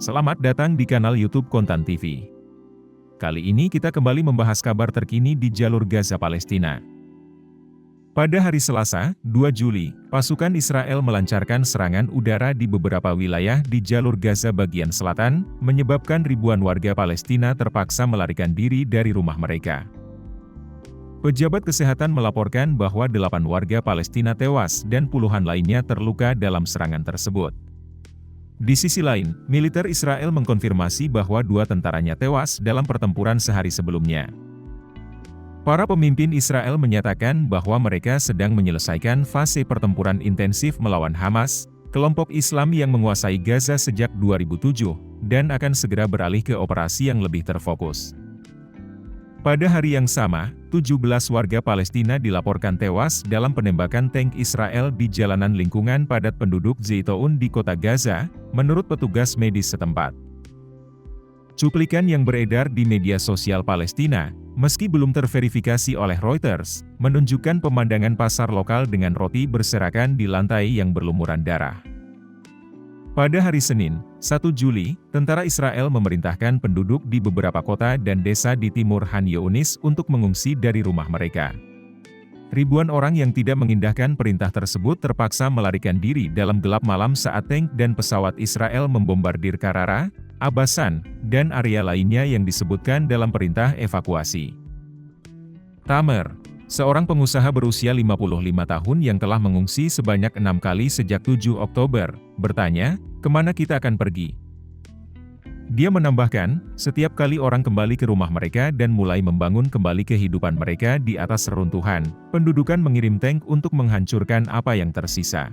Selamat datang di kanal YouTube Kontan TV. Kali ini kita kembali membahas kabar terkini di jalur Gaza Palestina. Pada hari Selasa, 2 Juli, pasukan Israel melancarkan serangan udara di beberapa wilayah di jalur Gaza bagian selatan, menyebabkan ribuan warga Palestina terpaksa melarikan diri dari rumah mereka. Pejabat kesehatan melaporkan bahwa 8 warga Palestina tewas dan puluhan lainnya terluka dalam serangan tersebut. Di sisi lain, militer Israel mengkonfirmasi bahwa 2 tentaranya tewas dalam pertempuran sehari sebelumnya. Para pemimpin Israel menyatakan bahwa mereka sedang menyelesaikan fase pertempuran intensif melawan Hamas, kelompok Islam yang menguasai Gaza sejak 2007, dan akan segera beralih ke operasi yang lebih terfokus. Pada hari yang sama, 17 warga Palestina dilaporkan tewas dalam penembakan tank Israel di jalanan lingkungan padat penduduk Zeytoun di kota Gaza, menurut petugas medis setempat. Cuplikan yang beredar di media sosial Palestina, meski belum terverifikasi oleh Reuters, menunjukkan pemandangan pasar lokal dengan roti berserakan di lantai yang berlumuran darah. Pada hari Senin, 1 Juli, tentara Israel memerintahkan penduduk di beberapa kota dan desa di timur Khan Younis untuk mengungsi dari rumah mereka. Ribuan orang yang tidak mengindahkan perintah tersebut terpaksa melarikan diri dalam gelap malam saat tank dan pesawat Israel membombardir Karara, Abasan, dan area lainnya yang disebutkan dalam perintah evakuasi. Tamer, seorang pengusaha berusia 55 tahun yang telah mengungsi sebanyak 6 kali sejak 7 Oktober, bertanya, "Kemana kita akan pergi?" Dia menambahkan, setiap kali orang kembali ke rumah mereka dan mulai membangun kembali kehidupan mereka di atas reruntuhan, pendudukan mengirim tank untuk menghancurkan apa yang tersisa.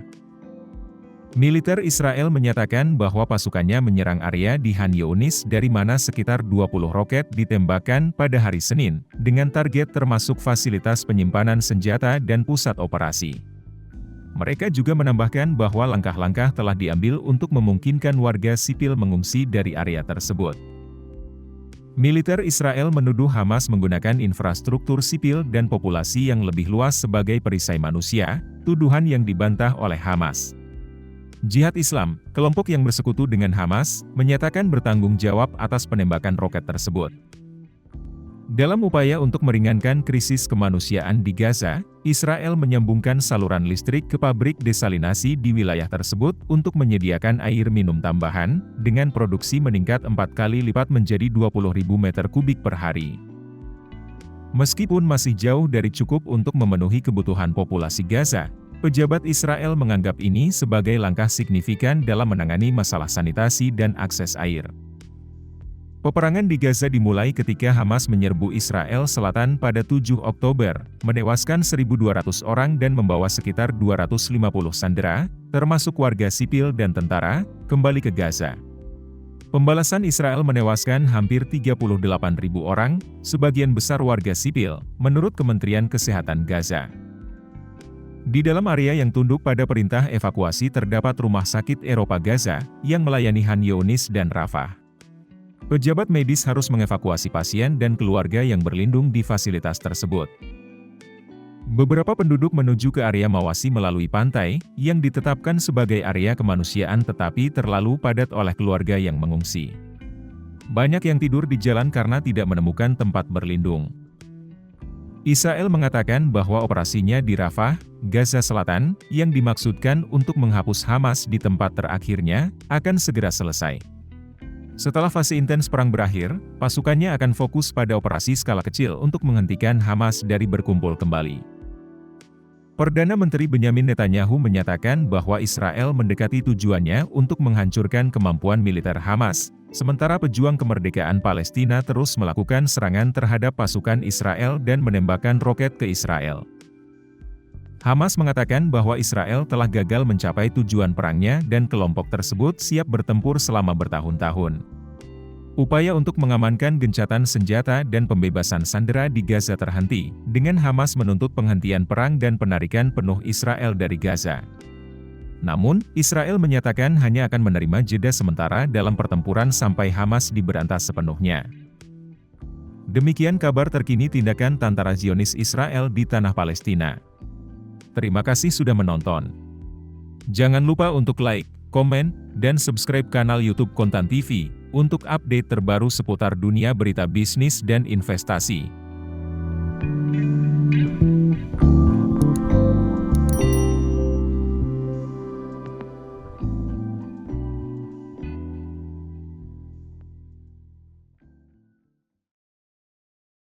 Militer Israel menyatakan bahwa pasukannya menyerang area di Khan Younis dari mana sekitar 20 roket ditembakkan pada hari Senin, dengan target termasuk fasilitas penyimpanan senjata dan pusat operasi. Mereka juga menambahkan bahwa langkah-langkah telah diambil untuk memungkinkan warga sipil mengungsi dari area tersebut. Militer Israel menuduh Hamas menggunakan infrastruktur sipil dan populasi yang lebih luas sebagai perisai manusia, tuduhan yang dibantah oleh Hamas. Jihad Islam, kelompok yang bersekutu dengan Hamas, menyatakan bertanggung jawab atas penembakan roket tersebut. Dalam upaya untuk meringankan krisis kemanusiaan di Gaza, Israel menyambungkan saluran listrik ke pabrik desalinasi di wilayah tersebut untuk menyediakan air minum tambahan, dengan produksi meningkat 4 kali lipat menjadi 20.000 meter kubik per hari. Meskipun masih jauh dari cukup untuk memenuhi kebutuhan populasi Gaza, pejabat Israel menganggap ini sebagai langkah signifikan dalam menangani masalah sanitasi dan akses air. Peperangan di Gaza dimulai ketika Hamas menyerbu Israel Selatan pada 7 Oktober, menewaskan 1.200 orang dan membawa sekitar 250 sandera, termasuk warga sipil dan tentara, kembali ke Gaza. Pembalasan Israel menewaskan hampir 38.000 orang, sebagian besar warga sipil, menurut Kementerian Kesehatan Gaza. Di dalam area yang tunduk pada perintah evakuasi terdapat Rumah Sakit Eropa Gaza, yang melayani Khan Younis dan Rafah. Pejabat medis harus mengevakuasi pasien dan keluarga yang berlindung di fasilitas tersebut. Beberapa penduduk menuju ke area Mawasi melalui pantai, yang ditetapkan sebagai area kemanusiaan tetapi terlalu padat oleh keluarga yang mengungsi. Banyak yang tidur di jalan karena tidak menemukan tempat berlindung. Israel mengatakan bahwa operasinya di Rafah, Gaza Selatan, yang dimaksudkan untuk menghapus Hamas di tempat terakhirnya, akan segera selesai. Setelah fase intens perang berakhir, pasukannya akan fokus pada operasi skala kecil untuk menghentikan Hamas dari berkumpul kembali. Perdana Menteri Benyamin Netanyahu menyatakan bahwa Israel mendekati tujuannya untuk menghancurkan kemampuan militer Hamas, sementara pejuang kemerdekaan Palestina terus melakukan serangan terhadap pasukan Israel dan menembakkan roket ke Israel. Hamas mengatakan bahwa Israel telah gagal mencapai tujuan perangnya dan kelompok tersebut siap bertempur selama bertahun-tahun. Upaya untuk mengamankan gencatan senjata dan pembebasan sandera di Gaza terhenti, dengan Hamas menuntut penghentian perang dan penarikan penuh Israel dari Gaza. Namun, Israel menyatakan hanya akan menerima jeda sementara dalam pertempuran sampai Hamas diberantas sepenuhnya. Demikian kabar terkini tindakan tentara Zionis Israel di tanah Palestina. Terima kasih sudah menonton. Jangan lupa untuk like, komen, dan subscribe kanal YouTube Kontan TV untuk update terbaru seputar dunia berita bisnis dan investasi.